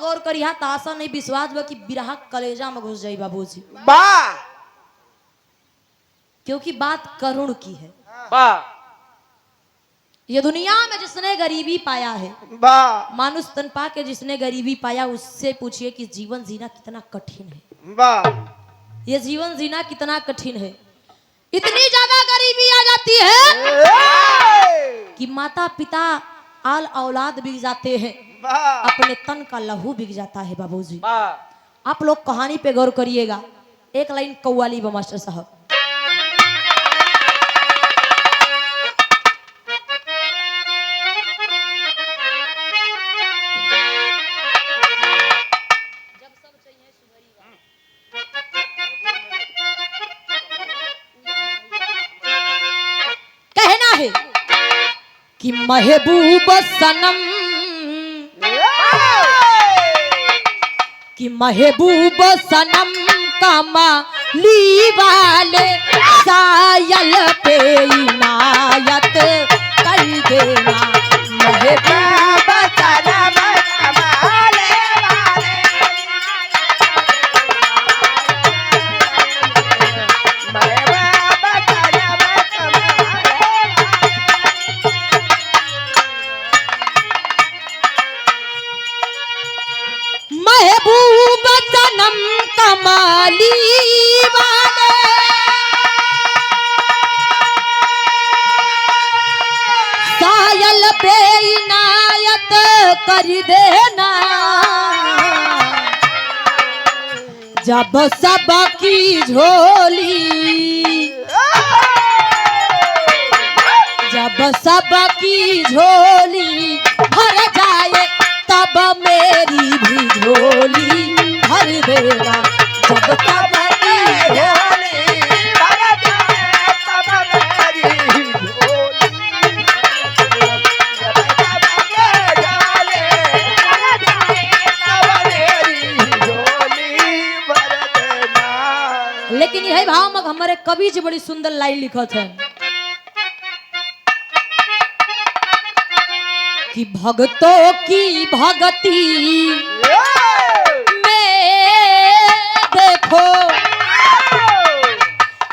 गौर करिया तो आशा नहीं विश्वास बा कि बिरहा कलेजा में घुस जाई बाबूजी, वाह क्योंकि बात करुण की है। वाह ये दुनिया में जिसने गरीबी पाया है, वाह मानुष तन पा के जिसने गरीबी पाया, उससे पूछिए कि जीवन जीना कितना कठिन है। वाह ये जीवन जीना कितना कठिन है। इतनी ज्यादा गरीबी आ जाती है कि माता पिता आल औलाद बिक जाते हैं, वाह अपने तन का लहू बिक जाता है बाबूजी। वाह आप लोग कहानी पे गौर करिएगा। एक लाइन कव्वाली बा मास्टर साहब। कहना है कि महबूब सनम, कि महबूब सनम कमली वाले सायल पे इनायत कर देना। महबूब सनम कमली वाले महबूब सनम कमली वाले सायल पे इनायत कर देना। जब सबकी झोली, जब सबकी झोली भर जाए तब मेरी भी झोली भर देना। जब सबकी झोली भर जाए तब मेरी झोली, जब सबकी झोली भर जाए तब मेरी झोली भर देना। लेकिन यही भाव में हमारे कवि जी बड़ी सुंदर लाइन लिखत है कि भक्तों की भक्ति में देखो,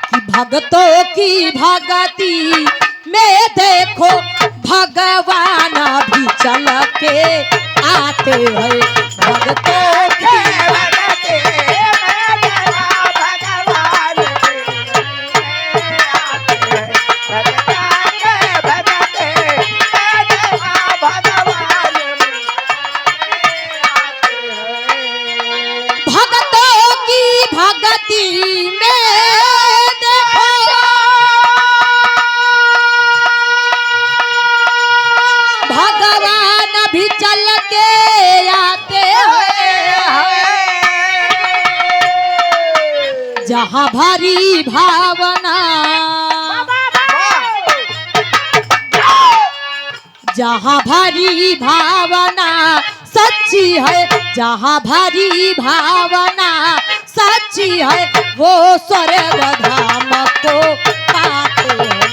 कि भक्तों की भक्ति में देखो भगवान भी चल के आते हैं। भक्तों की भक्ति में देखो भगवान भी चल के आते हैं। जहाँ भारी भावना, जहाँ भारी भावना सच्ची है, जहाँ भारी भावना सच्ची है, वो स्वर्ग धाम को पाते हैं।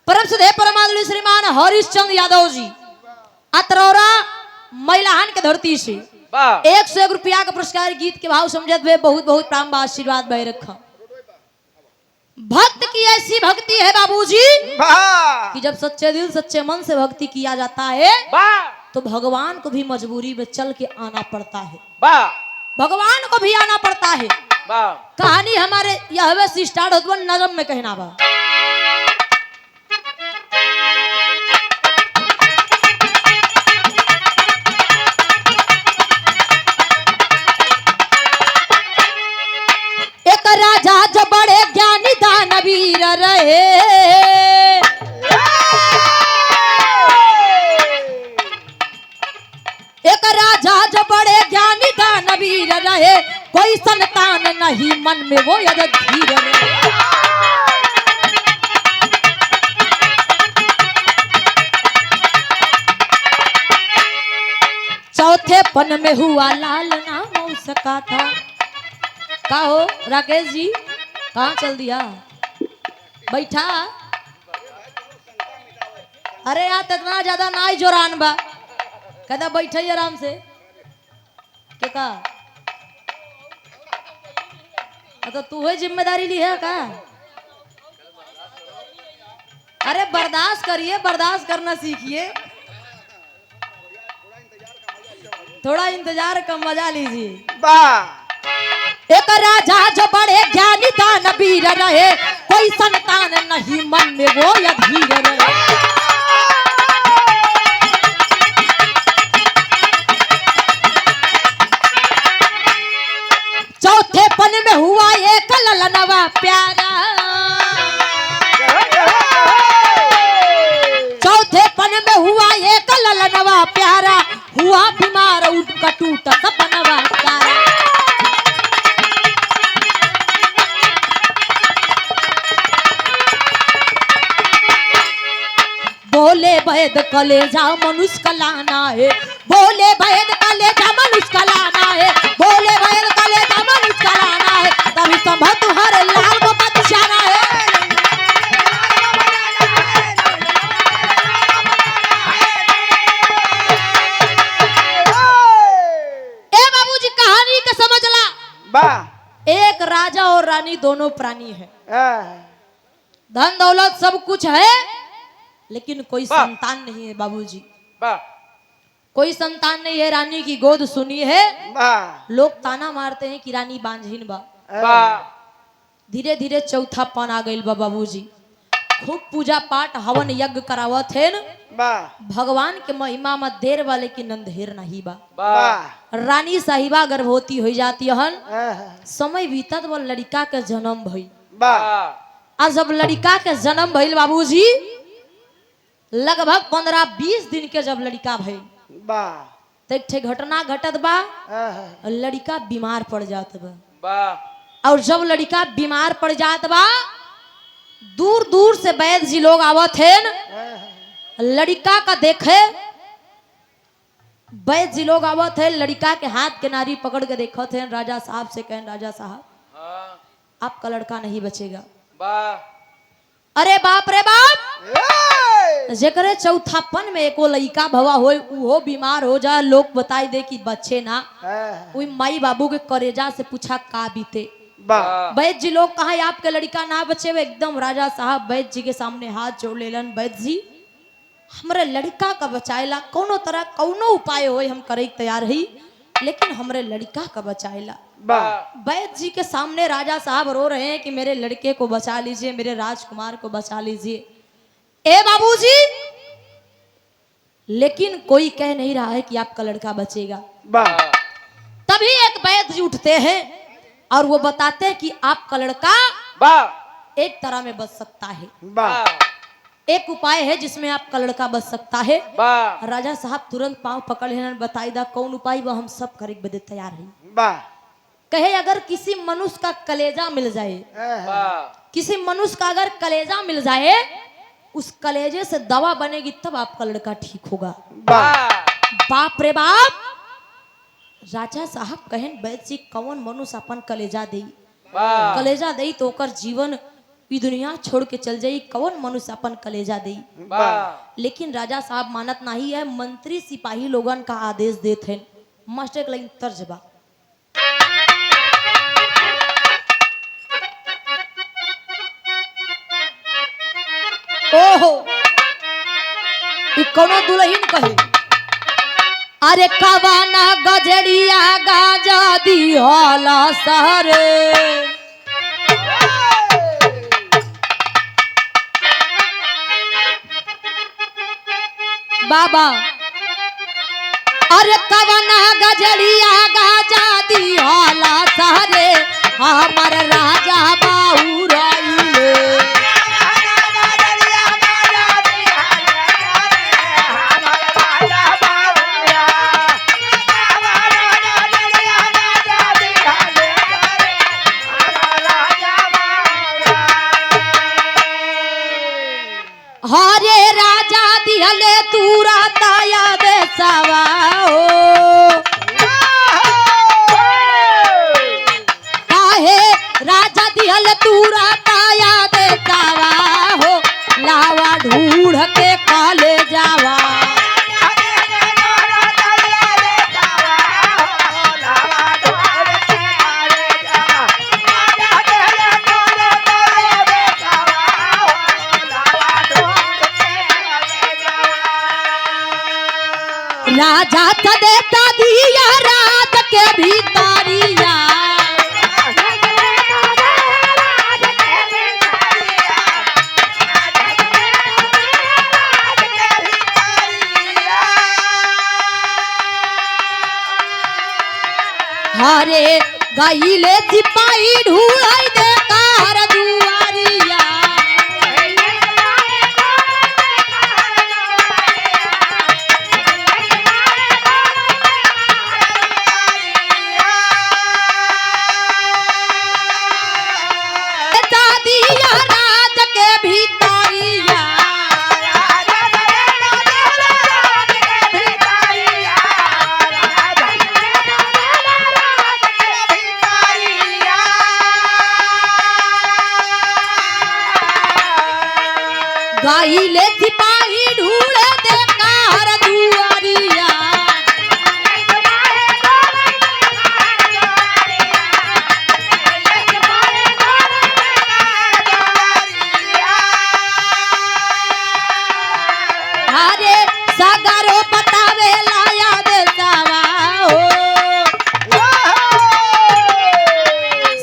परम सुधे परमादुली श्रीमान हरिश्चंद्र यादव जी अतरौरा मैलाहान के धरती से 101 रुपया का पुरस्कार गीत के भाव समझत हुए बहुत बहुत प्राण आशीर्वाद भय रखा। भक्त की ऐसी भक्ति है बाबूजी कि जब सच्चे दिल सच्चे मन से भक्ति किया जाता है तो भगवान को भी मजबूरी में चल के आना पड़ता है, भगवान को भी आना पड़ता है। कहानी हमारे यह से स्टार्ट होता है नजम में कहना बा। एक राजा जो बड़े ज्ञानी दानवीर रहे, एक राजा जो बड़े ज्ञानी दानवीर रहे, कोई संतान नहीं मन में वो धीर रहे। पन में हुआ लाल नाम उसका था। का हो राकेश जी, कहाँ चल दिया? बैठा। अरे यार इतना ज्यादा ना ही जोरान बा, कहता बैठे आराम से। क्या कहा? तो तू ही जिम्मेदारी ली है का? अरे बर्दाश्त करिए, बर्दाश्त करना सीखिए, थोड़ा इंतजार का मजा लीजिए। एक राजा जो बड़े ज्ञानी दान वीर रहे, कोई संतान नहीं मन में वो अधीर रहे। चौथे पन में हुआ एक ललनवा प्यारा, चौथे पन में हुआ एक ललनवा प्यारा, हुआ बीमार उठ का टूटा सपनवा प्यारा। बोले वैद कलेजा मनुष्य का लाना है, बोले वैद कलेजा मनुष्य का लाना है, बोले वैद कलेजा मनुष्य का लाना है, तभी संभव तुहरे लाल को बचाना है। ए बाबूजी कहानी का समझ ला। एक राजा और रानी दोनों प्राणी है, धन दौलत सब कुछ है, लेकिन कोई संतान नहीं है बाबूजी, कोई संतान नहीं है। रानी की गोद सुनी है, लोग ताना मारते हैं कि रानी बांझिन बा। धीरे धीरे चौथापन आ गई बा बाबूजी। खूब पूजा पाठ हवन यज्ञ करावत है न, भगवान के महिमा में देर वाले की नंदहेर नहीं बा। रानी साहिबा गर्भवती हो जाती हन, समय बीतत वो लड़का के जन्म भई। आज जब लड़का के जन्म भइल बाबूजी, लगभग 15-20 दिन के जब लड़का भइल, तो एक ठे घटना घटत बा, लड़का बीमार पड़ जात बा। और जब लड़का बीमार पड़ जात बा, दूर दूर से वैद्य जी लोग आवत हैं लड़का का देखे। वैद्य जी लोग आवत है, लड़का के हाथ के नारी पकड़ के देखत हैं। राजा साहब से कहें, राजा साहब आपका लड़का नहीं बचेगा। अरे बाप रे बाप, जेकरे चौथापन में एको लड़का भवा हो, वो बीमार हो जाए, लोग बताई दे कि बच्चे ना, वही माई बाबू के करेजा से पूछा का बीते। वैद्य जी लोग कहा आपके लड़का ना बचे। वे एकदम राजा साहब वैद्य जी के सामने हाथ जोड़ लेलन, वैद्य जी हमरे लड़का का बचाएला कोनो तरह कोनो उपाय हो हम करे तैयार ही, लेकिन हमरे लड़का का बचाएला। वैद्य जी के सामने राजा साहब रो रहे हैं कि मेरे लड़के को बचा लीजिए, मेरे राजकुमार को बचा लीजिए। ए बाबूजी, लेकिन कोई कह नहीं रहा है कि आपका लड़का बचेगा। तभी एक वैद्य जी उठते हैं और वो बताते हैं कि आपका लड़का एक तरह में बच सकता है, एक उपाय है जिसमें आपका लड़का बच सकता है। राजा साहब तुरंत पांव पकड़ लेना, बताई दा कौन उपाय वह हम सब करे बदे तैयार है। कहे अगर किसी मनुष्य का कलेजा मिल जाए, किसी मनुष्य का अगर कलेजा मिल जाए, उस कलेजे से दवा बनेगी तब आपका लड़का ठीक होगा। बाप रे बाप, राजा साहब कहें वैद्य जी कौन मनुष्य अपन कलेजा दे, कलेजा दे तो ओकर जीवन ई दुनिया छोड़ के चल जाई, कौन मनुष्य अपन कलेजा दे। लेकिन राजा साहब मानत नहीं है, मंत्री सिपाही लोगन का आदेश देते हैं। मास्टर के लाइन तर्ज बा, ओहो ई कोनो दुल्हन कहे, अरे कवाना गजरिया गाजा दी होला सारे। बाबा अरे कवना गजरिया गाजा दी होला सारे, हमर राजा बाऊ रइले। हरे राजा दिहले तूरा ताया देसवा हो, दिहल तूरा पाया देतावा हो लावा ढूढ़ के काले जावा राजा था देता दिया रात के भीतरिया हरे गईले सिपाही ढूंढाई दे कार दुआरिया दिया राज के भीतरिया गाइले सिपाही ढूंढे दे कार दुआरिया अरे सागरो बतावे लाया देतावा हो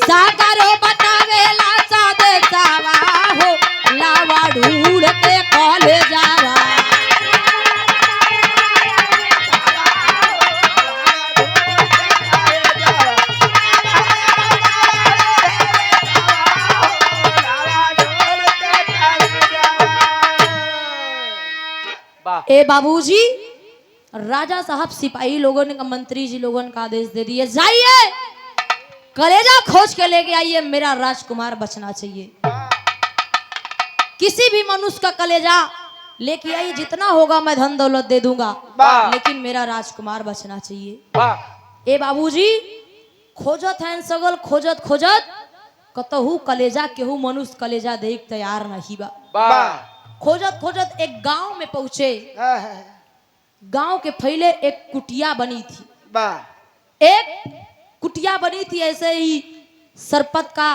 सागरो बतावे लाचा देतावा हो लावा ढूंढ के कॉले जावा ए बाबूजी राजा साहब सिपाही लोगों ने मंत्री जी लोगों का आदेश दे दिए जाइए कलेजा खोज के लेके आइए मेरा राजकुमार बचना चाहिए किसी भी मनुष्य का कलेजा लेके आइए जितना होगा मैं धन दौलत दे दूंगा लेकिन मेरा राजकुमार बचना चाहिए ए बाबूजी खोजत हैं सगल खोजत खोजत कतहू कलेजा केहू मनुष्य कलेजा देख तैयार नहीं बा खोजत खोजत एक गांव में पहुंचे गांव के पहले एक कुटिया बनी थी एक कुटिया बनी थी ऐसे ही सरपत का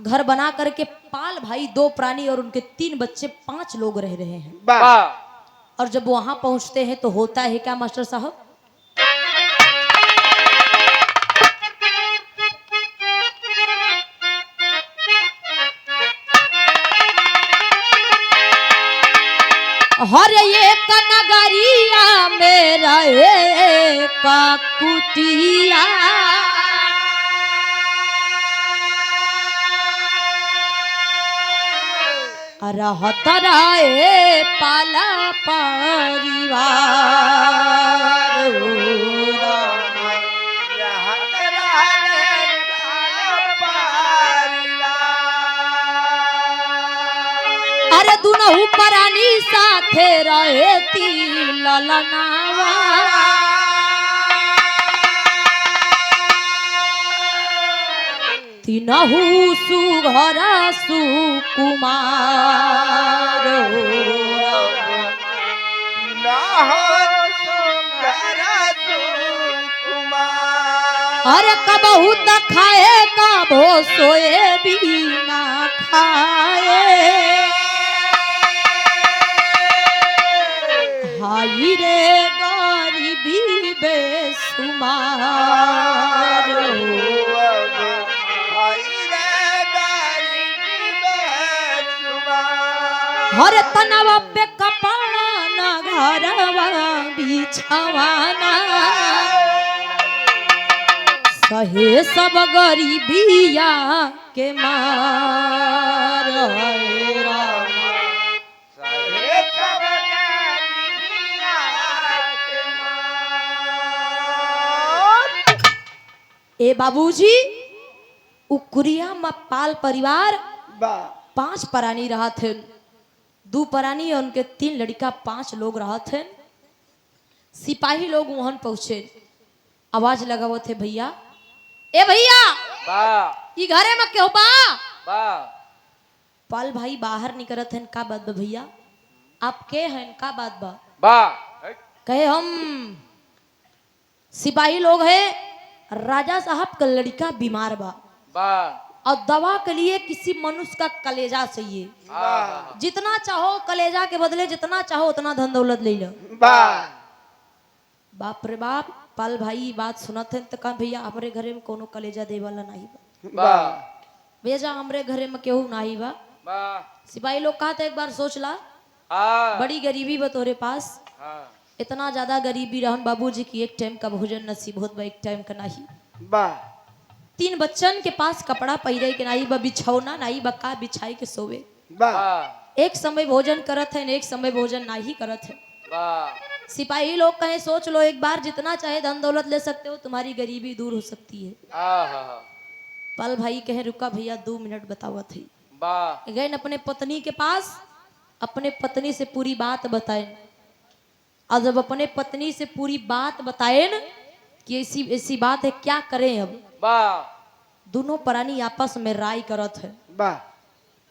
घर बना करके पाल भाई 2 प्राणी और उनके 3 बच्चे 5 लोग रह रहे हैं और जब वहां पहुंचते हैं तो होता है क्या मास्टर साहब हर एक नगरिया में रहे का कुटिया रहत रहे पाला परिवार अरे दुनहु परानी साथे रहे ती ललनावा तीनहु सुघर सुकुमार अरे कबहू त खाए कबो सोए बिना खाए हाई रे गरीबी बेसुमार हर तनवा पे कपड़ा न घरवा बिछवाना सहे सब गरीबिया के मार ए बाबूजी उकुरिया में पाल परिवार 5 प्राणी रहा थे 2 प्राणी और उनके 3 लड़का 5 लोग रहा थे सिपाही लोग वहां पहुंचे आवाज लगावो थे भैया ए भैया ई घरे में क्यों बा पाल भाई बाहर निकलत हैं का बात बा भैया आप के हैं का बात बा कहे हम सिपाही लोग हैं राजा साहब का लड़का बीमार बा और दवा के लिए किसी मनुष्य का कलेजा चाहिए जितना चाहो कलेजा के बदले जितना चाहो उतना धन दौलत ले लो बाप रे बाप पाल भाई बात सुनत है तो कहा भैया हमारे घरे में कोनो कलेजा दे वाला नहीं बा भैया हमारे घरे में केहू नहीं बा सिपाही लोग कहा था एक बार सोच ला बड़ी गरीबी बा तोरे पास इतना ज्यादा गरीबी रहन बाबूजी की एक टाइम का भोजन नसीब होत बा एक टाइम का नहीं तीन बच्चन के पास कपड़ा पहिरे के नहीं बा बिछौना नहीं बा का बिछाई के सोवे एक समय भोजन करत है एक समय भोजन नहीं करत है सिपाही लोग कहे सोच लो एक बार जितना चाहे धन दौलत ले सकते हो तुम्हारी गरीबी दूर हो सकती है पल भाई कहे रुका भैया 2 मिनट बतावा थी गए अपने पत्नी के पास अपने पत्नी से पूरी बात बताए और जब अपने पत्नी से पूरी बात बताए न कि ऐसी ऐसी बात है क्या करें अब दोनों प्राणी आपस में राय करत है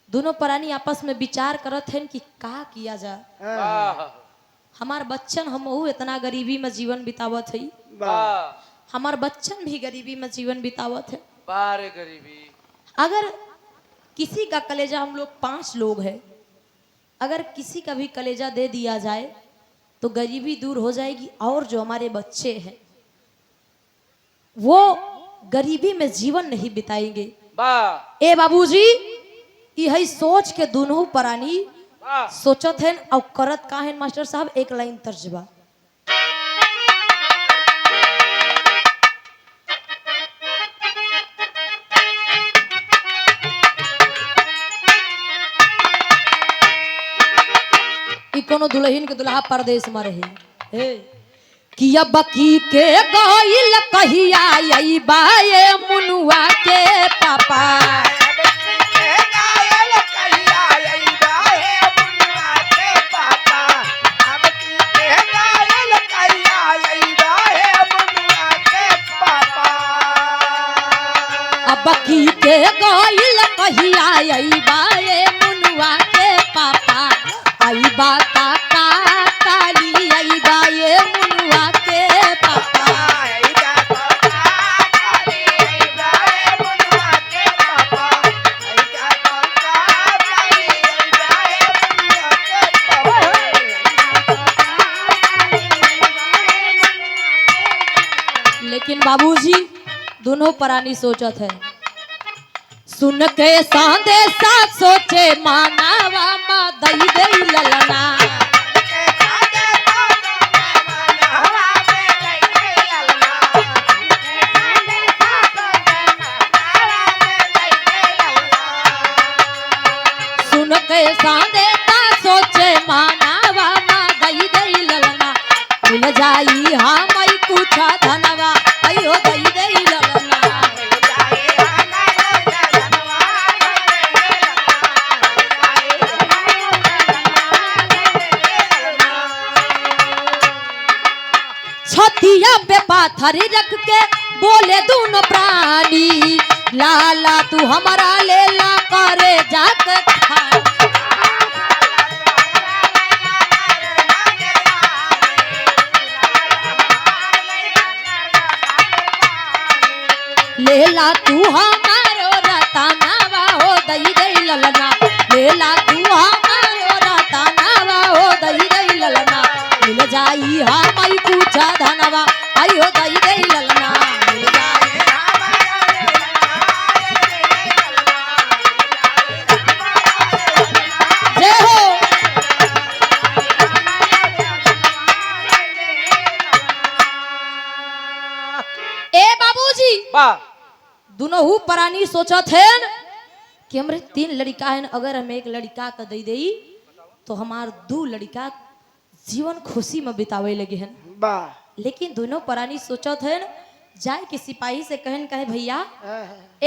दोनों प्राणी आपस में विचार करत है कि का किया जाए हमार बच्चन हम इतना गरीबी में जीवन बितावत है हमार बच्चन भी गरीबी में जीवन बितावत है गरीबी अगर किसी का कलेजा हम लोग 5 लोग हैं अगर किसी का भी कलेजा दे दिया जाए तो गरीबी दूर हो जाएगी और जो हमारे बच्चे हैं वो गरीबी में जीवन नहीं बिताएंगे ए बाबूजी यही सोच के दोनों प्राणी सोचत है और करत का है मास्टर साहब एक लाइन तर्जबा कोनो दुल्हन के दुल्हा परदेश में रहे कि अब की के गइल कहिया आई बाए मुनुआ के पापा अब की के गइल कहिया आई बाए मुनुआ के पापा आई बाता का काली आई बाए मुनुआ के पापा लेकिन बाबूजी दोनों प्राणी सोचत है सुन के संदेशा सोचे मानावा मा दई दई ललना सुन के संदेशा सोचे मानावा मा दई दई ललना मिल जाई हमई कुछ धनवा अयो दई दई ललना छतिया पे पाथर रख के बोले दोनों प्राणी लाला तू हमारा लेला करे जाके लेला तू हमारो रतनावा हो दई दई ललना लेला तू हमारो रतनावा हो दई दई ललना मिल जाई हमई कुछ धनवा आयो दई दई ललना मिल जाई जय हो ए बाबूजी दोनों हु प्राणी सोचत है कि हमरे 3 लड़का है अगर हम एक लड़का का दे दई तो हमार 2 लड़का जीवन खुशी में बितावे लगे हैं लेकिन दोनों प्राणी सोचत है जाए कि सिपाही से कहन कहे भैया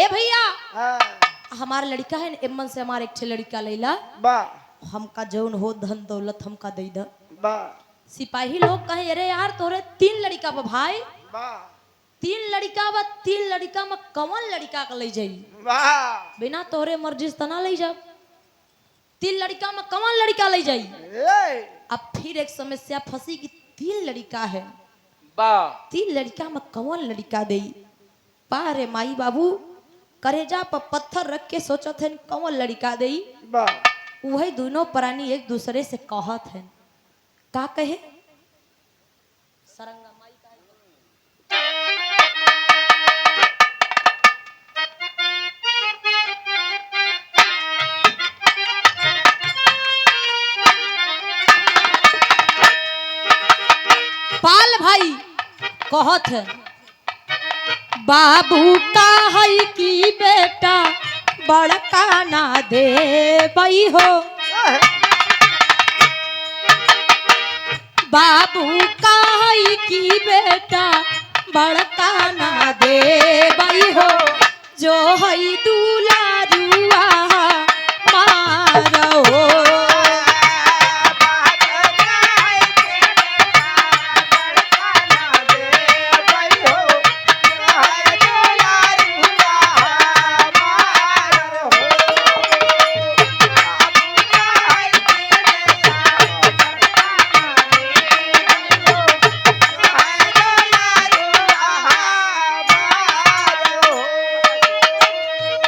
ए भैया हमार लड़का है एमन से हमार एक लड़का लैला हमका जौन हो धन दौलत हमका दे द सिपाही लोग कहे अरे यार तोरे 3 लड़का बा भाई तीन लड़का बा, तीन लड़का में कौन लड़का का ले जाई? बिना तोरे मर्जी से तना ले जा। तीन लड़का में कौन लड़का ले जाई? अब फिर एक समस्या फंसी कि तीन लड़का है, तीन लड़का में कौन लड़का दे? पारे माई बाबू करेजा पर पत्थर रख के सोचत है कौन लड़का दे। वही दोनों प्राणी एक दूसरे से कहत है, का कहे? सरंगा माई पाल भाई कहत है, बाबू का है कि बेटा बड़का ना दे बई हो। बाबू का है कि बेटा बड़का ना दे बई हो। जो है दुलारुआ मारो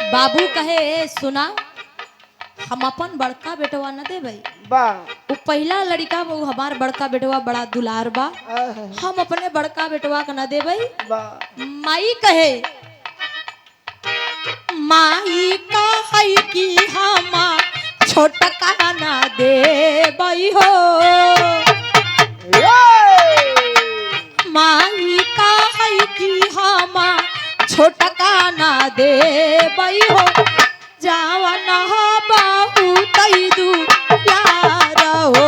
बाबू कहे, सुना हम अपन बड़का बेटवा न दे भाई। वो पहला लड़का वो हमार बड़का बेटवा बड़ा दुलार बा, हम अपने बड़का बेटवा का न दे भाई। माई कहे, माई का है कि हम छोटका ना दे भाई हो। माई का है कि हम छोटका ना दे बई हो। जावन बाहू तई दू यार हो।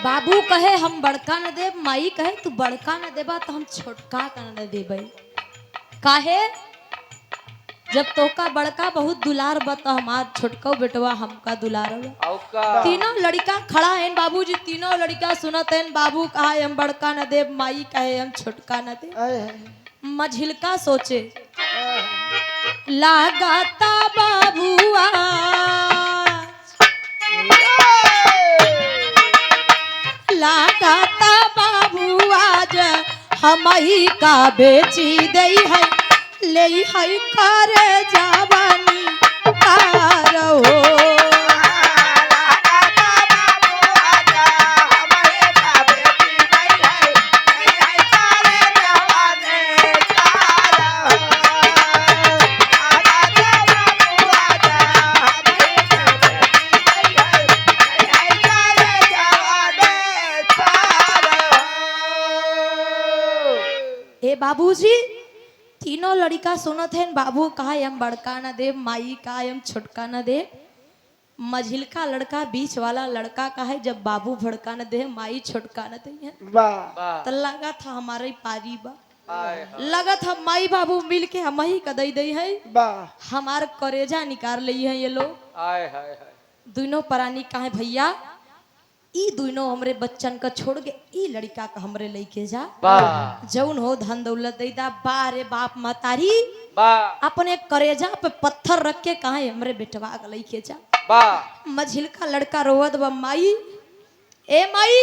बाबू कहे हम बड़का न दे, माई कहे तू बड़का न देबा तो हम छोटका का न देबे। काहे? जब तोका बड़का बहुत दुलार बा तो हमार छोटका बेटवा हमका दुलार बा। तीनों लड़का खड़ा है बाबूजी, तीनों लड़का सुनत हैं। बाबू कहे हम बड़का न दे, माई कहे हम छोटका न दे। मझिलका सोचे, लगाता बाबुआ लगाता बाबू आज हम ही का बेची दे है। ले है करे जवानी कारो बाबूजी। तीनों लड़का सुनत हैं। बाबू कहा हम बड़का न दे, माई कहा हम छोटका न दे। मझिलका लड़का बीच वाला लड़का का है, जब बाबू भड़का न दे माई छोटका न दे है। तो लगा था हमारे पारी बा, लगा था माई बाबू मिल के हम ही कदई दई है। हमार करेजा निकाल ली है ये लोग। दोनों प्राणी कहे भैया ई दोनों हमरे बच्चन का छोड़ के ई लड़का का हमरे लेके जा। जौन हो धन दौलत दे दा। बारे बाप मतारी अपने करेजा पे पत्थर रख के कहे हमरे बेटवा का लेके जा। मझिलका लड़का रोवत बा, माई ए माई,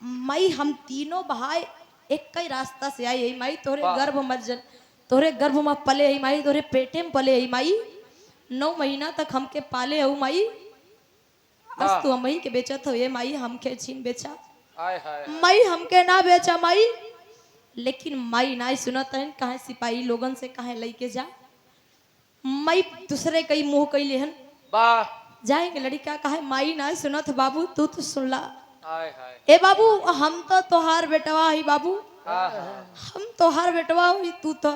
माई हम तीनों भाई एक ही रास्ता से आई है माई। तोरे गर्भ मत तोरे गर्भ में पले है माई, तोरे पेटे में पले है माई। 9 महीना तक हमके पाले हो माई। बस तू हम ही के बेचत हो ये माई, हमके छीन बेचा माई, हमके ना बेचा माई। लेकिन माई ना सुनत है, कहे सिपाही लोगन से कहे लेके जा। माई दूसरे कई मुंह कई लेहन जाएंगे लड़का कहे माई ना सुनत। बाबू तू तो सुन ला। ए बाबू हम तो तोहार बेटवा ही बाबू, हम तोहार बेटवा हुई। तू तो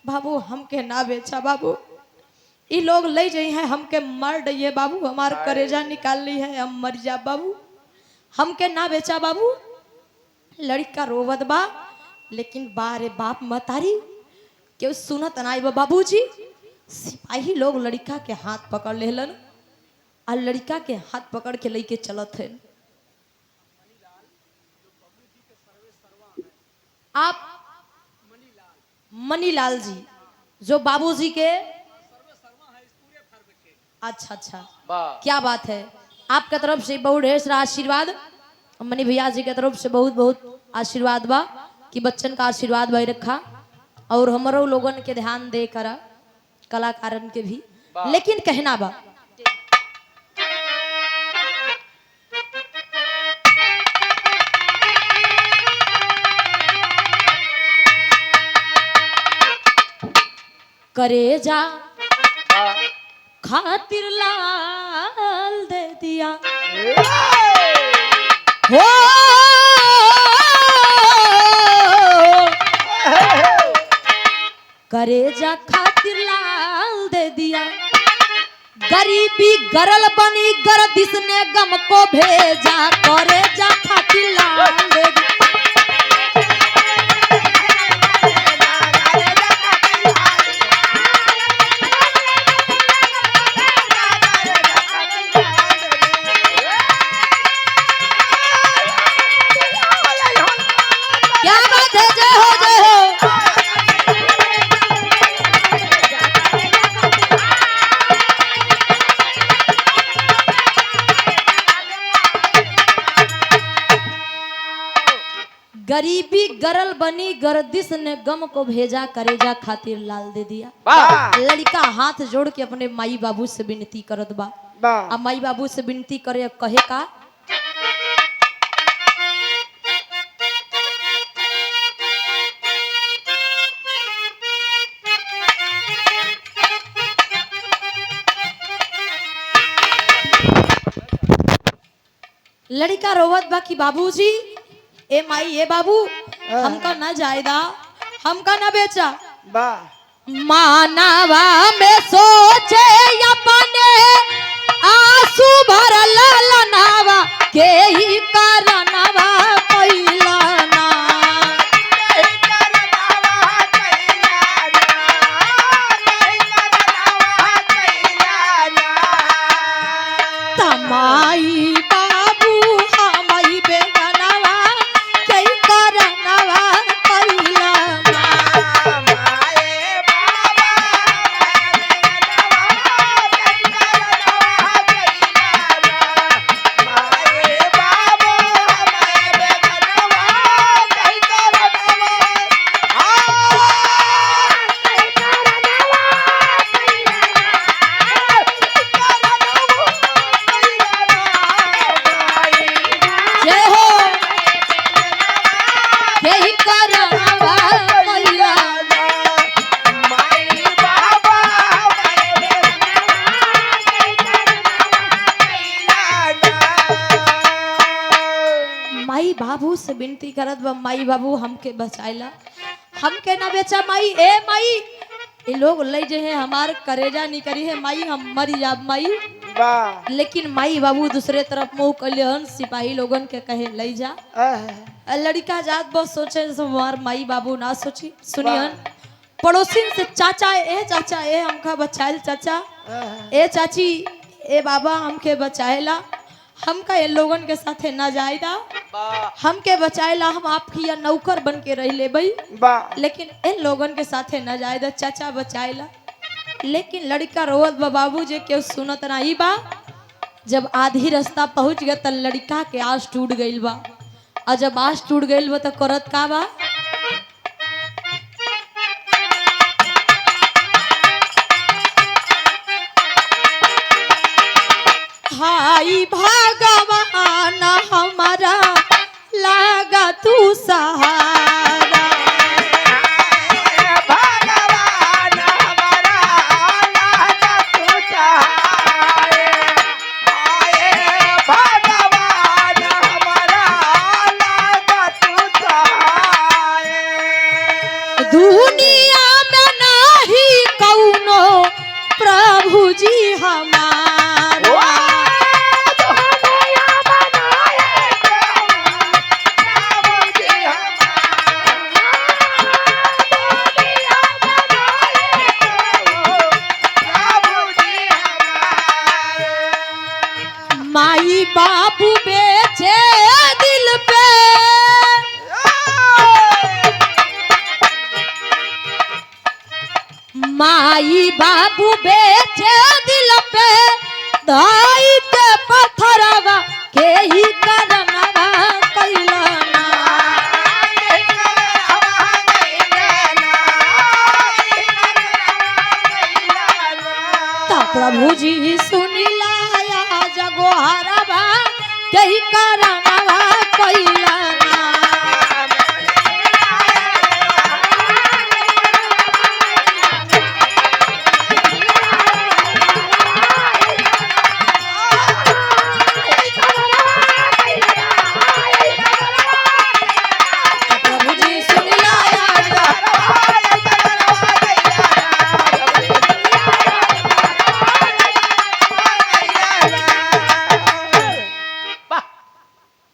बाबू हमके ना बेचा बाबू। ये लोग ले जाई हैं हमके मर डइए बाबू, हमार करेजा निकाल ली है, हम मर जा बाबू, हमके ना बेचा बाबू। लड़का रोवत बा, लेकिन बारे बाप मतारी क्यों सुनत नाई बा बाबूजी। सिपाही लोग लड़का के हाथ पकड़ लेलन और लड़का के हाथ पकड़ के लेके चलत है। आप मनीलाल जी जो बाबूजी के, अच्छा अच्छा, क्या बात है। आपके तरफ से बहुत ढेर सारा आशीर्वाद, मनी भैया जी के तरफ से बहुत बहुत आशीर्वाद बा कि बच्चन का आशीर्वाद भाई रखा और हमारो लोगन के ध्यान दे कर कलाकारन के भी। लेकिन कहना बा करेजा खातिर लाल दे दिया हो, करेजा खातिर लाल दे दिया, गरीबी गरल बनी गर्दिश ने गम को भेजा, करेजा खातिर लाल दे दिया। गरीबी गरल बनी गर्दिश ने गम को भेजा, करेजा खातिर लाल दे दिया। लड़का हाथ जोड़ के अपने माई बाबू से विनती करत बा। अब माई बाबू से विनती करे, कहे का लड़का रोवत बा कि बाबूजी, ए माई ए बाबू, हमका ना जायदा, हमका ना बेचा। मानवा में सोचे अपने आंसू भरल लनावा, के ही करनवा कैलाना, तमाई बाबू से विनती करत बा, माई बाबू हमके बचाइला, हमके ना बेचा माई, ए माई, ये लोग ले जे है हमार करेजा नहीं करी है माई, हम मरी जाब माई। लेकिन माई बाबू दूसरे तरफ मुंह कलियन, सिपाही लोगन के कहे ले जा। लड़का जात बस सोचे हमार माई बाबू ना सोची। सुनियन पड़ोसिन से, चाचा ए चाचा ए हमका बचाइल, चाचा ए चाची ए बाबा हमके बचाएला, हमका इन लोगन के साथे ना जायदा, हमके बचाएला, हम आपकी या नौकर बन के रह ले भाई, लेकिन इन लोगन के साथे ना जायदा, चाचा बचाएला। लेकिन लड़का रोवत बा, बाबू जे क्यों सुनत नहीं बा। जब आधी रास्ता पहुंच गया तो लड़का के आस टूट गइल बा, और जब आस टूट गइल बा तो करत का बा, हाय भगवान हमारा लागा तू सहारा, भगवान हमारा लागा तू सहारा, भगवान हमारा लागा तू सहारा। दुनिया में नहीं कौनो प्रभु बाबूजी हमारा। माई बाबू बेचे दिल पे, माई बाबू बेचे दिल पे, दाई के पत्थरवा के ही करनवा कैलना। ता प्रभु जी सुनिला जगो हरवा के ही करनवा कैलना।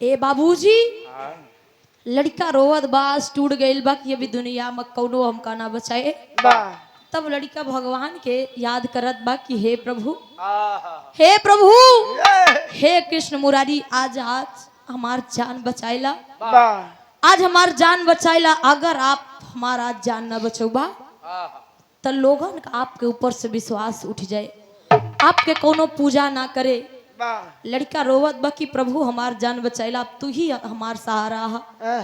ए बाबूजी लड़का रोवत बास टूट गइल बा कि अभी दुनिया में कौनो हमका ना बचाए। तब लड़का भगवान के याद करत बा कि हे प्रभु, हे प्रभु, हे कृष्ण मुरारी, आज हमार जान बचाइला, आज हमार जान बचाइला। अगर आप हमारा जान न बचौबा तो लोगन का आपके ऊपर से विश्वास उठ जाए, आपके कोनो पूजा ना करे। लड़का रोवत बा कि प्रभु हमार जान बचाइला, अब तू ही हमार सहारा है।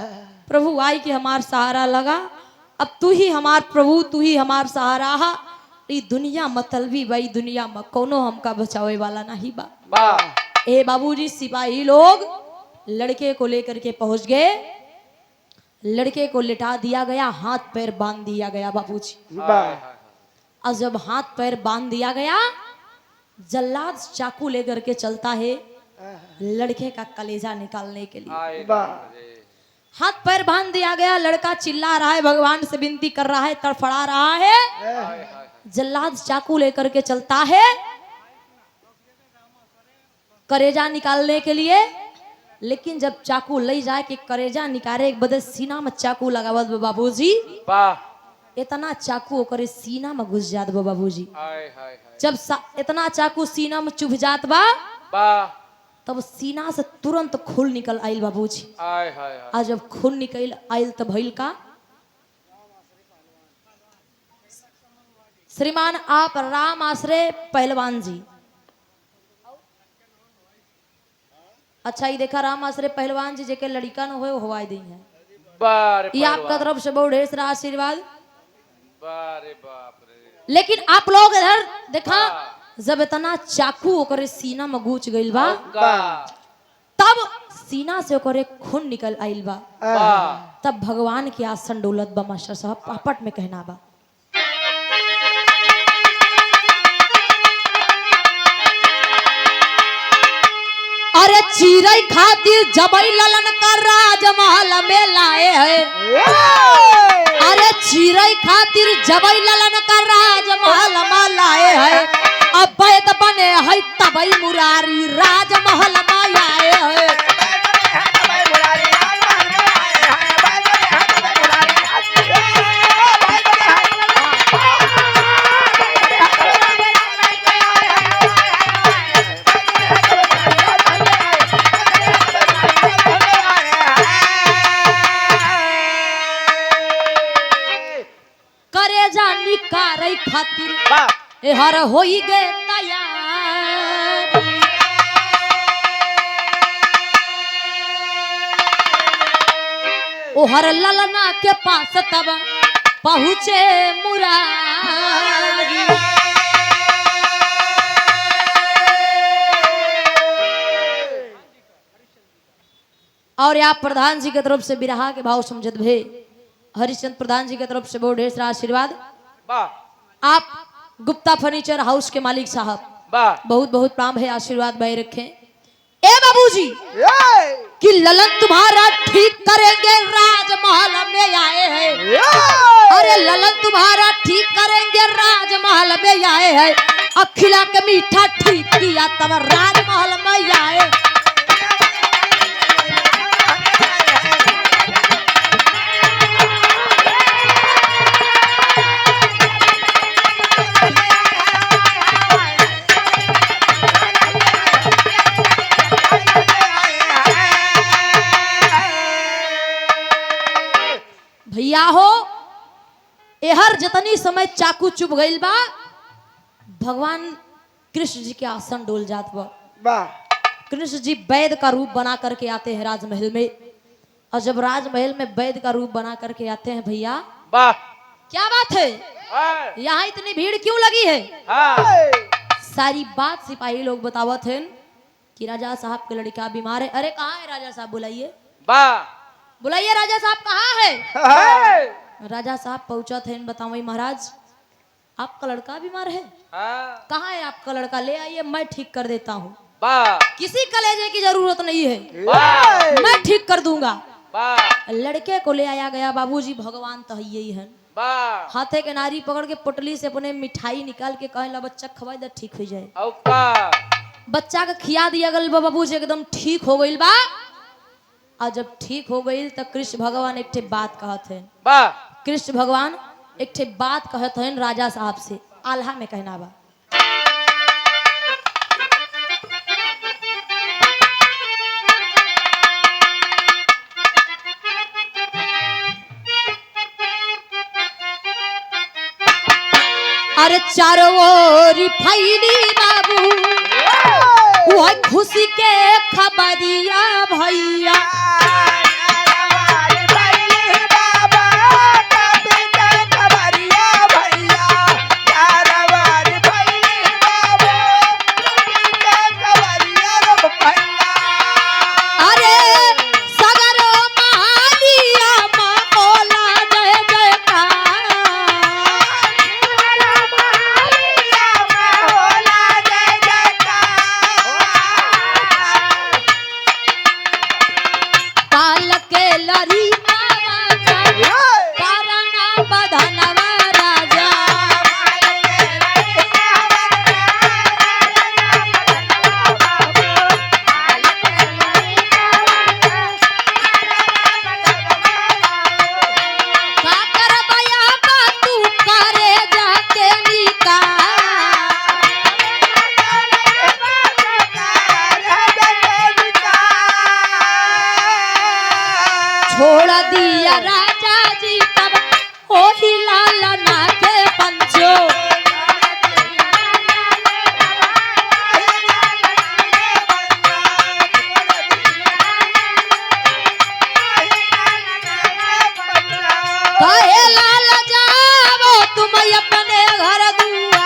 प्रभु आई कि हमार सहारा लगा, अब तू ही हमार प्रभु, तू ही हमार सहारा है। ई दुनिया मतलबी भाई, दुनिया में कोनो हमका बचावे वाला नहीं बा। ए बाबूजी सिपाही लोग लड़के को लेकर के पहुंच गए, लड़के को लिटा दिया गया, हाथ पैर बांध दिया गया बाबूजी। और जब हाथ पैर बांध दिया गया, जल्लाद चाकू लेकर के चलता है लड़के का कलेजा निकालने के लिए। हाथ पैर बांध दिया गया, लड़का चिल्ला रहा है, भगवान से विनती कर रहा है, तड़फड़ा रहा है। जल्लाद चाकू लेकर के चलता है कलेजा निकालने के लिए, लेकिन जब चाकू ले जाए कि कलेजा निकाले एक बदे सीना में चाकू लगावत बाबूजी, इतना चाकू ओकरे सीना में घुस जात बा बाबूजी। जब इतना चाकू सीना में चुभ जात बा तब सीना से तुरंत खून निकल आइल बाबूजी। आज जब खून निकल आइल तब भइल का, श्रीमान आप राम आश्रय पहलवान जी, अच्छा ये देखा राम आश्रय पहलवान जी जेके लड़का न हो हवाई दी है, ये आपका तरफ से बहुत ढेर सारा आशीर्वाद। लेकिन आप लोग इधर देखा, जब इतना चाकू ओकरे सीना में घुस गइल बा तब सीना से ओकरे खून निकल आइल बा, तब भगवान के आसन डोलत बा। मास्टर साहब पापट में कहना बा, अरे चिरई खातिर जबई ललन का राजमहल में लाए है, अरे चिरई खातिर जबई ललन का राजमहल में लाए है। अब बैद बने है तबई मुरारी राजमहल में आए है। करेजा निकारे खातिर हर होई गे तैयार, ओहर ललना के पास तब पहुँचे मुरारी। और आप प्रधान जी की तरफ से बिरहा के भाव समझत भे, हरिश्चंद्र प्रधान जी की तरफ से बहुत ढेर सारा आशीर्वाद। आप गुप्ता फर्नीचर हाउस के मालिक साहब, बहुत बहुत प्राम है, आशीर्वाद भाई रखें। ए बाबूजी कि ललन तुम्हारा ठीक करेंगे राजमहल में आए हैं, अरे ललन तुम्हारा ठीक करेंगे राजमहल में आए हैं। अब खिला के मीठा ठीक किया तब राजमहल में आए। भैया हो एहर जतनी समय चाकू चुभ गईल बा भगवान कृष्ण जी के आसन डोल जात बा। कृष्ण जी वैद का रूप बना करके आते हैं राजमहल में। और जब राजमहल में वैद का रूप बना करके आते हैं भैया क्या बात है, यहाँ इतनी भीड़ क्यों लगी है? सारी बात सिपाही लोग बतावत हैं कि राजा साहब के लड़का बीमार है। अरे कहाँ है राजा साहब, बुलाइए बुलाइए राजा साहब कहाँ है? राजा साहब पहुंचा थे, बताओ महाराज आपका लड़का बीमार है। कहाँ है आपका लड़का, ले आइए मैं ठीक कर देता हूँ। किसी कलेजे की जरूरत नहीं है, मैं ठीक कर दूंगा। लड़के को ले आया गया। बाबूजी भगवान तो यही है। हाथे के नारी पकड़ के पोटली से अपने मिठाई निकाल के कहे ला बच्चा खवाई दे ठीक हो जाए। बच्चा का खिया दिया गल बाबूजी एकदम ठीक हो गई बा। और जब ठीक हो गई तब कृष्ण भगवान एक ठे बात कहत है। कृष्ण भगवान एक ठे बात कहत है राजा साहब से, आल्हा में कहना बा। अरे चारों ओर फैली बाबू वह खुशी के खबरिया भैया। छोड़ दिया राजा जी तब हो ही लाला ना के पंचो। कहे लाला जाओ तुम अपने घर दुआ।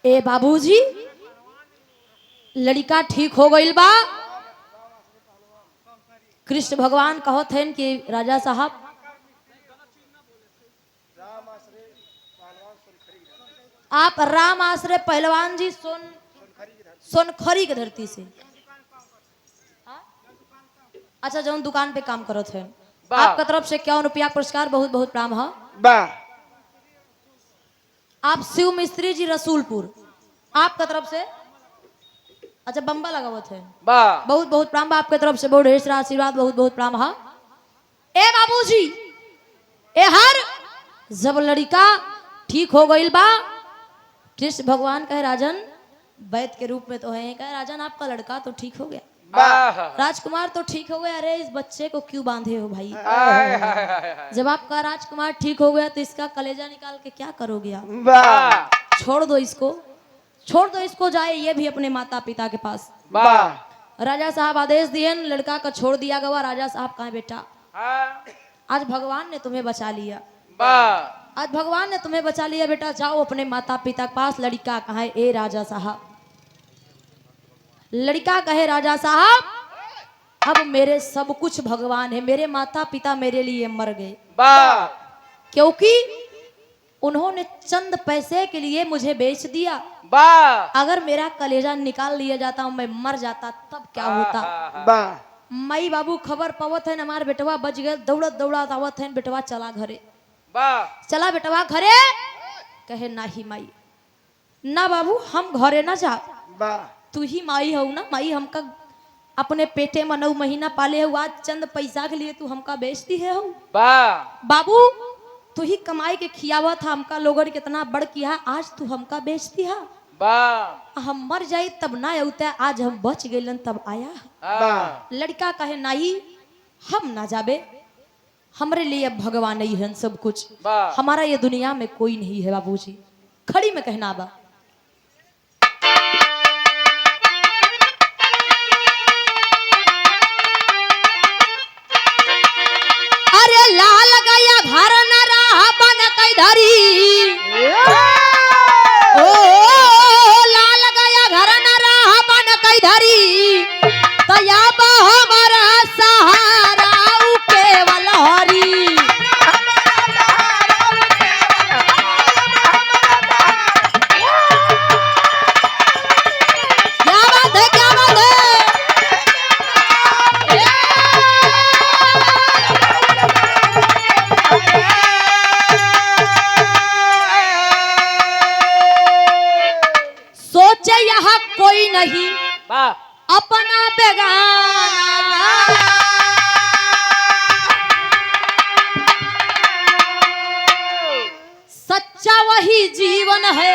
ए बाबूजी लड़का ठीक हो गई बा। कृष्ण भगवान कहत हैं कि राजा साहब आप राम आश्रय पहलवान जी सोनखरी के धरती से। अच्छा जो दुकान पे काम करत हैं आपका तरफ से 51 रुपया पुरस्कार बहुत बहुत प्रणाम है। आप शिव मिस्त्री जी रसूलपुर आपका तरफ से अच्छा बम्बा लगा हुआ थे बहुत बहुत प्रणाम आपके तरफ से बहुत ढेर सारा आशीर्वाद बहुत बहुत प्रणाम है। ए बाबूजी ए हर जब लड़का ठीक हो गई बा कृष्ण भगवान कहे राजन वैद्य के रूप में तो है, कहे राजन आपका लड़का तो ठीक हो गया, राजकुमार तो ठीक हो गया। अरे इस बच्चे को क्यों बांधे हो भाई? जब आपका राजकुमार ठीक हो गया तो इसका कलेजा निकाल के क्या करोगे आप? छोड़ दो इसको, छोड़ दो इसको, जाए ये भी अपने माता पिता के पास। राजा साहब आदेश दिए, लड़का का छोड़ दिया गया। राजा साहब कहे बेटा आज भगवान ने तुम्हें बचा लिया, आज भगवान ने तुम्हें बचा लिया बेटा, जाओ अपने माता पिता के पास। लड़का कहे ए राजा साहब, लड़का कहे राजा साहब अब मेरे सब कुछ भगवान है, मेरे माता पिता मेरे लिए मर गए क्योंकि उन्होंने चंद पैसे के लिए मुझे बेच दिया। अगर मेरा कलेजा निकाल लिया जाता, मैं मर जाता तब क्या होता? माई बाबू खबर पावत है हमार बेटवा बच गए, दौड़त दौड़त आवत है बेटवा चला घरे। चला बेटवा घरे, कहे नाही माई ना बाबू हम घरे ना जा, तू ही माई हो ना, माई हमका अपने पेटे में 9 महीना पाले हो, आज चंद पैसा के लिए तू हमका बेचती है हो। बाबू तू ही कमाई के खियावा था हमका, लोगन कितना बड़ किया, आज तू हमका बेचती है। हम मर जाई तब ना होता, आज हम बच गए तब आया। लड़का कहे नहीं हम ना जाबे, हमरे लिए भगवान ही है सब कुछ, हमारा ये दुनिया में कोई नहीं है बाबूजी। खड़ी में कहना बा अरे लाल गया घर न रहा बन कई धरी, ओ लाल गया घर न रहा बन कई धरी, तया हमारा सहारा केवल हरी। क्या बात है, क्या बात है। सोचे यहाँ कोई नहीं अपना बेगाना, सच्चा वही जीवन है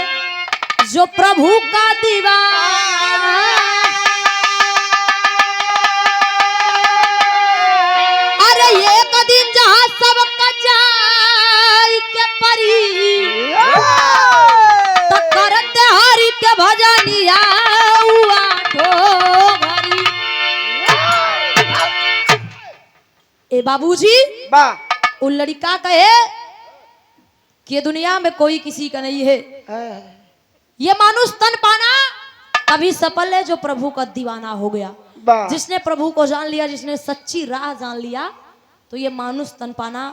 जो प्रभु का दीवाना। अरे एक दिन जहाँ सबका जाय के परी, तो करते हरि के भजनिया घरी। ए बाबूजी वो लड़का कहे कि दुनिया में कोई किसी का नहीं है, ये मानुष तन पाना तभी सफल है जो प्रभु का दीवाना हो गया। जिसने प्रभु को जान लिया, जिसने सच्ची राह जान लिया, तो ये मानुष तन पाना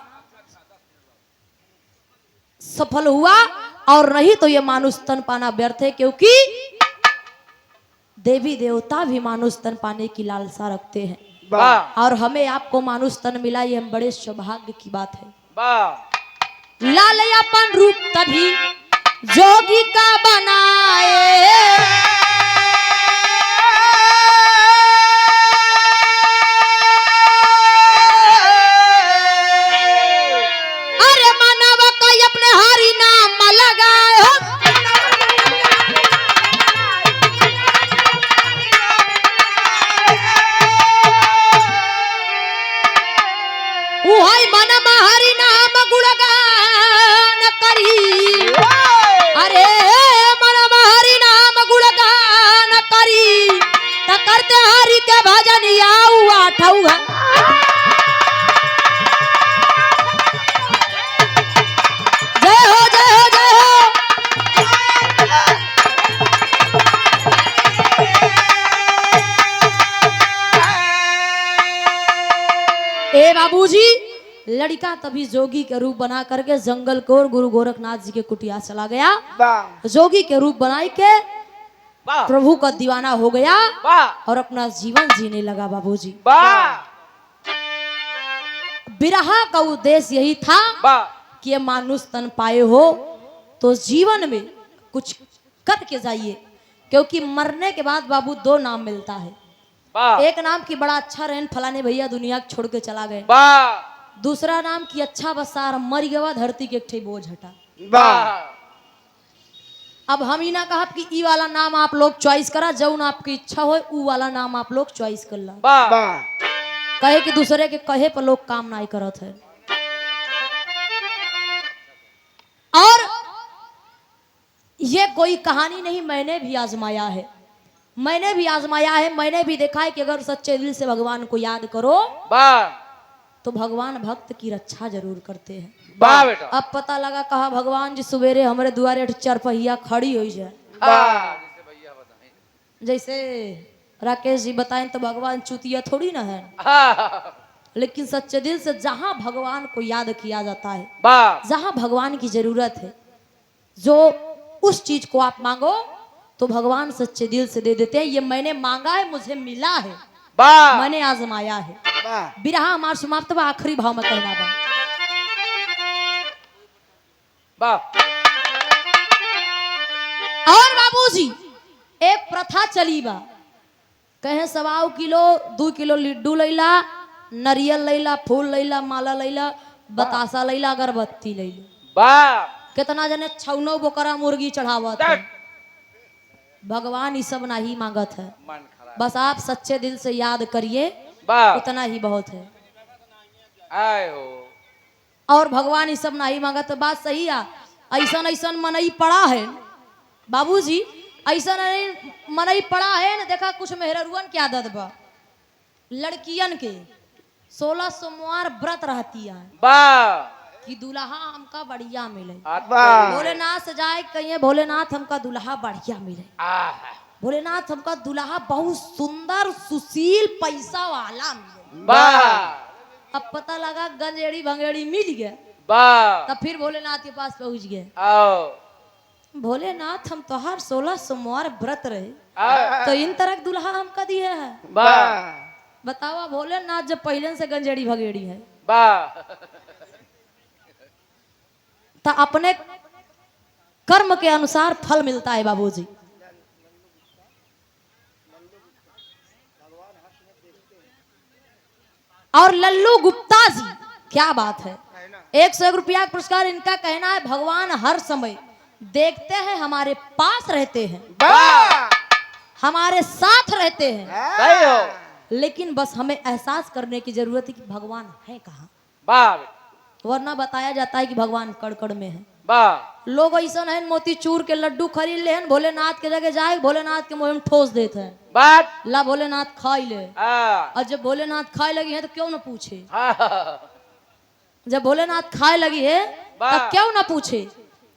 सफल हुआ, और नहीं तो ये मानुष तन पाना व्यर्थ है, क्योंकि देवी देवता भी मानुष तन पाने की लालसा रखते हैं, और हमें आपको मानुष तन मिला, ये हम बड़े सौभाग्य की बात है। लालयापन रूप तभी जोगी का बनाए, अरे मानव का अपने हरि नाम लगाए, मन हरि नाम गुणगान करी, अरे मन हरि नाम गुणगान करी, त करते हरि के भजन आऊ ठौगा। जय हो जय हो जय हो। ए बाबूजी लड़का तभी जोगी के रूप बना करके जंगल को गुरु गोरखनाथ जी के कुटिया चला गया। जोगी के रूप बनाई के प्रभु का दीवाना हो गया और अपना जीवन जीने लगा बाबूजी। बिरहा का उद्देश्य यही था कि मानुष तन पाए हो तो जीवन में कुछ करके जाइए, क्योंकि मरने के बाद बाबू 2 नाम मिलता है। एक नाम की बड़ा अच्छा रहन फलाने भैया दुनिया छोड़ के चला गए, दूसरा नाम की अच्छा बसार मर गया धरती के एक बोझ हटा। अब हम ही ना कहा कि ई वाला नाम आप लोग चॉइस करा, जौन आपकी इच्छा हो ऊ वाला नाम आप लोग चॉइस कर ला। कहे कि दूसरे के कहे पर लोग काम नहीं करत है। और ये कोई कहानी नहीं, मैंने भी आजमाया है, मैंने भी आजमाया है, मैंने भी देखा है कि अगर सच्चे दिल से भगवान को याद करो तो भगवान भक्त की रक्षा जरूर करते हैं। अब पता लगा कहा भगवान जी सवेरे हमारे दुआरे 4 पहिया खड़ी हो जाए, जैसे राकेश जी बताएं तो भगवान चुतिया थोड़ी ना है, लेकिन सच्चे दिल से जहां भगवान को याद किया जाता है, जहां भगवान की जरूरत है, जो उस चीज को आप मांगो तो भगवान सच्चे दिल से दे देते हैं। ये मैंने मांगा है, मुझे मिला है, मैंने आजमाया है। बिरहा हमार समाप्त बा, आखिरी भाव में कहना बा। और बाबूजी एक प्रथा चली बा, कहे 1.25 किलो 2 किलो लड्डू लैला, नरियल लैला, फूल लैला, माला लैला, बतासा लैला, अगरबत्ती लैला। कितना जने 6 बोकरा मुर्गी चढ़ावत है। भगवान ये सब नहीं मांगत है, बस आप सच्चे दिल से याद करिए, इतना ही बहुत है। और भगवान ये सब नहीं मांगत, बात सही है। ऐसा ऐसा मनई पड़ा है बाबूजी, ऐसा मनई पड़ा है न, देखा कुछ मेहरुअन क्या आदत बा, लड़कियन के 16 सोमवार व्रत रहती है कि दुल्हा हमका बढ़िया मिले, भोलेनाथ से जाए कहिए भोलेनाथ हमका दुल्हा बढ़िया मिले, भोलेनाथ हमका दुल्हा बहुत सुंदर सुशील पैसा वाला मिले। अब पता लगा गंजेड़ी भंगेड़ी मिल गया, तब फिर भोलेनाथ के पास पहुंच गए। भोलेनाथ हम तो हर 16 सोमवार व्रत रहे, तो इन तरह दुल्हा हमका दिए है। बतावा भोलेनाथ जब पहले से गंजेड़ी भगेड़ी है, तो अपने कर्म के अनुसार फल मिलता है बाबूजी। और लल्लू गुप्ता जी, क्या बात है, 101 रुपया का पुरस्कार। इनका कहना है भगवान हर समय देखते हैं, हमारे पास रहते हैं, हमारे साथ रहते हैं, लेकिन बस हमें एहसास करने की जरूरत है कि भगवान है कहाँ। वरना बताया जाता है कि भगवान कड़ में है। लोग ऐसा है मोतीचूर के लड्डू खरीद ले, भोलेनाथ के जगह जाए, भोलेनाथ के मुंह में ठोस देते हैं, ला भोलेनाथ खाई ले। और जब भोलेनाथ खाए लगी है तो क्यों ना पूछे, जब भोलेनाथ खाए लगी है तब क्यों ना पूछे।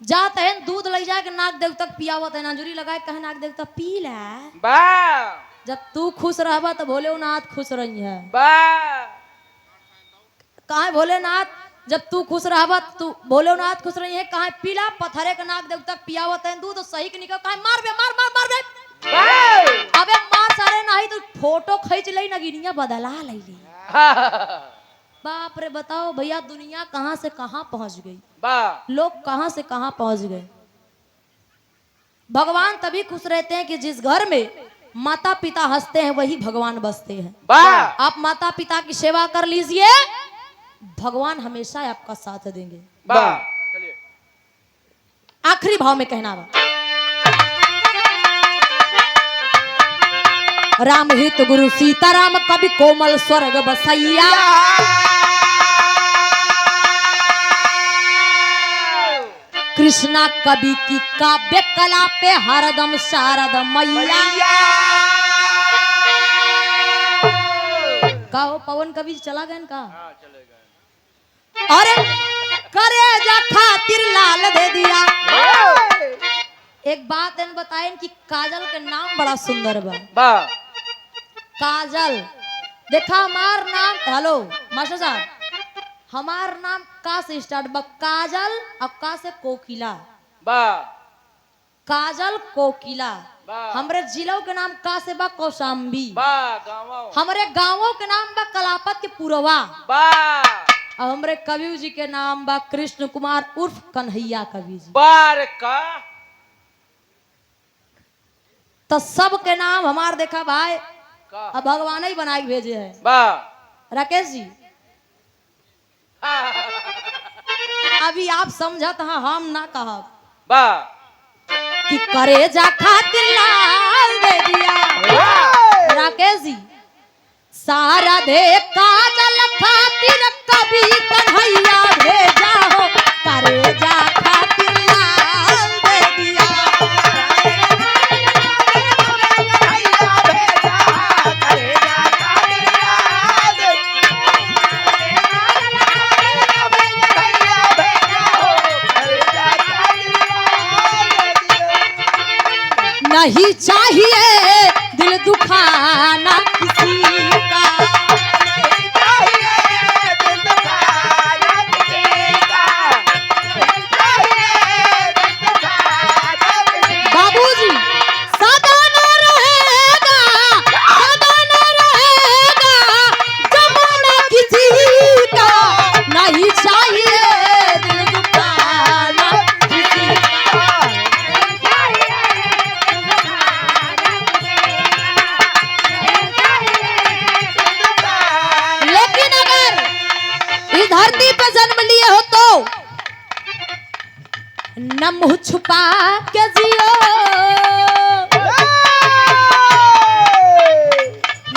जाते हैं दूध ले जाके नाग देवता पियावत है, नंजुरी लगाए कहे नाग देवता पी ले। जब तू खुश रहबा तो भोलेनाथ खुश रही है। कहा भोलेनाथ जब तू खुश रहबा तू भोलेनाथ खुश रही है, कहा पीला पत्थरे के नाग देवता पियावत है दूध सही के निकल, कहा मार बे मार मार मार बे। अबे मार सारे नहीं तो फोटो खींच ले नगिनिया बदला ले ली। बाप रे बताओ भैया दुनिया कहां से कहां पहुंच गई, लोग कहां से कहां पहुंच गए। भगवान तभी खुश रहते हैं कि जिस घर में माता पिता हंसते हैं वही भगवान बसते हैं। आप माता पिता की सेवा कर लीजिए, भगवान हमेशा आपका साथ देंगे। आखिरी भाव में कहना बा, राम हित गुरु सीताराम कवि कोमल स्वर्ग बसैया, कृष्णा कवि की काव्य कला पे हरदम शारद मैया। कहो पवन कवि चला गए का, अरे करे जा खातिर लाल दे दिया। एक बात इन बताएं कि काजल के नाम बड़ा सुंदर बा। काजल देखा हमार नाम, हेलो मास्टर साहब, हमार नाम का से स्टार्ट बा, काजल और का से कोकिला, काजल कोकिला। हमरे जिलों के नाम का से बा कौशाम्बी, हमरे गांवों के नाम बा कलापत के पुरवा, और हमरे कवि जी के नाम बा कृष्ण कुमार उर्फ कन्हैया कवि जी। तो सब के नाम हमार देखा भाई अब भगवान ही बना के भेजे है। राकेश जी अभी आप समझत हाँ, हम ना कहा कि करे जा खातिर लाल दे दिया। राकेश जी सारा दे काजल खातिर कभी कन्हैया भेजा हो, करे जा खातिर लाल दे दिया। नहीं चाहिए दिल दुखाना किसी का, नहीं चाहिए दिल दुखाना न मुंह छुपा के जियो,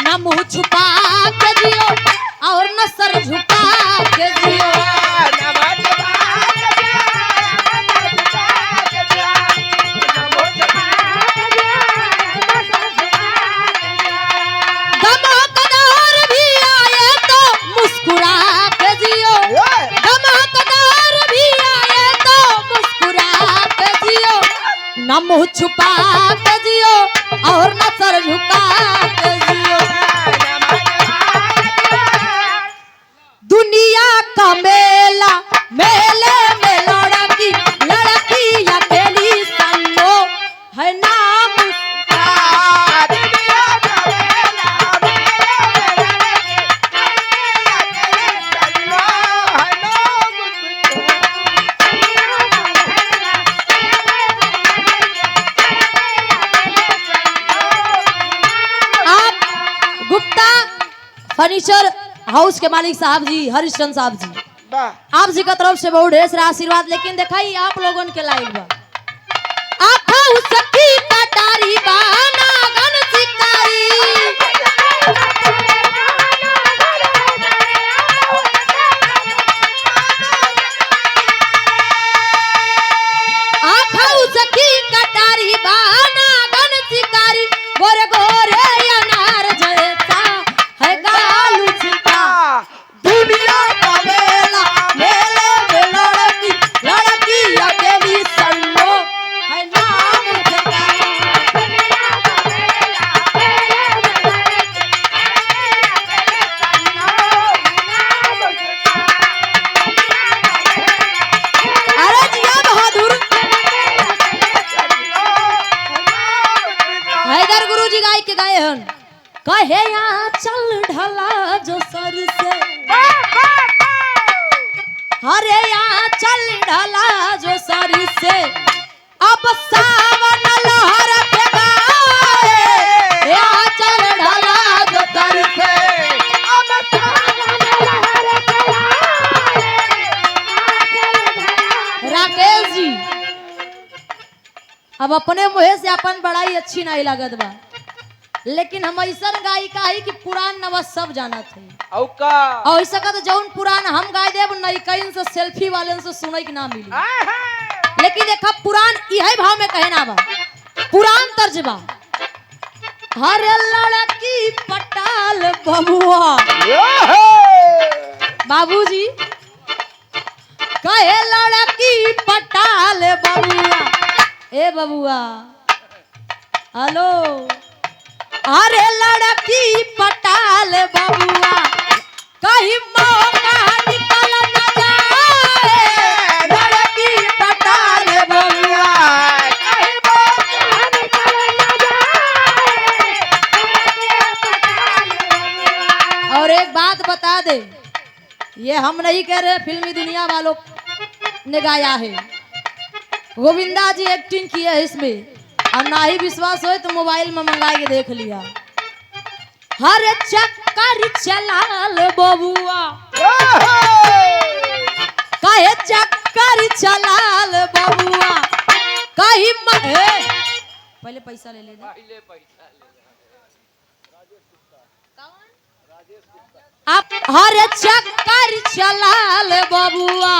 न मुंह छुपा के जियो और न सर झुका के जियो। धमाकेदार भी आए तो मुस्कुरा के जियो, धमाकेदार भी आए तो मुस्कुरा के जियो, न मुंह छुपा के जियो और न सर झुका के जियो। दुनिया का मेला, मेले में लड़की लड़की अकेली संगो है नाम उसका। आप गुप्ता फर्नीचर हाउस के मालिक साहब जी हरिश्चंद्र साहब जी, आप जी का तरफ से बहुत ढेर सारा आशीर्वाद। लेकिन दिखाई आप लोगन के लाइव बा आखा उसकी कटारी बाना गन शिकारी, आखा उसकी कटारी बाना गन शिकारी, गोरे गोरे अनार जैसा है गालू छिका। दुनिया का मेला, मेले में लड़की लड़की अकेली संगो है नाम उसका। अरे जिया बहादुर हैदर गुरु जी गाय के गाए हन, कहे यहाँ चल ढला जो सर से, अरे यहाँ चल ढला जो सर से, अब सावन लहर के गाए, यहाँ चल ढला जो सर से, अब सावन लहर के गाए। राकेश जी अब अपने मुँह से अपन बड़ाई अच्छी नहीं लागत बा, लेकिन हम ऐसा गायिका है कि पुरान नवा सब जाना थे और ऐसा का तो जौन पुरान हम गाय देव नहीं कहीं से सेल्फी वाले से सुने की ना मिली। लेकिन देखा पुरान यही भाव में कहना बा, पुरान तर्ज बा, हर लड़की पटाल बबुआ बाबूजी कहे लड़की पटाल बबुआ, ए बबुआ हेलो, अरे लड़की पटाल बबुआ कहीं मौका निकल न जाए, लड़की पटाल बबुआ कहीं मौका निकल न जाए। और एक बात बता दे, ये हम नहीं कह रहे, फिल्मी दुनिया वालों ने गाया है, गोविंदा जी एक्टिंग किया है इसमें, और ना ही विश्वास हो तो मोबाइल में मंगा के देख लिया। हर चक्कर चलाल बबुआ कहे चक्कर चलाल बबुआ कहीं पहले पैसा ले ले आप, हर चक्कर चलाल बबुआ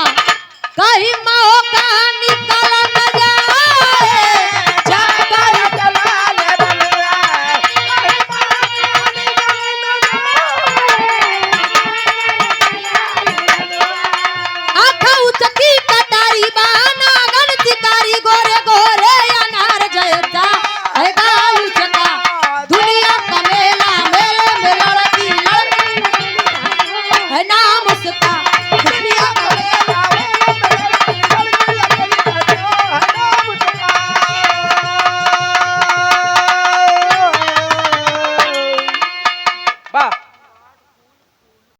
कहीं मौका निकल न जाए, चक्कर चलाल बबुआ कहीं मौका निकल न जाए। आखा उचकी कटारी बाना गन शिकारी, गोरे गोरे अनार जैसा है गालू चका। दुनिया का मेला, मेले में लड़की लड़की है नाम उसका। दुनिया का मेला, वाह।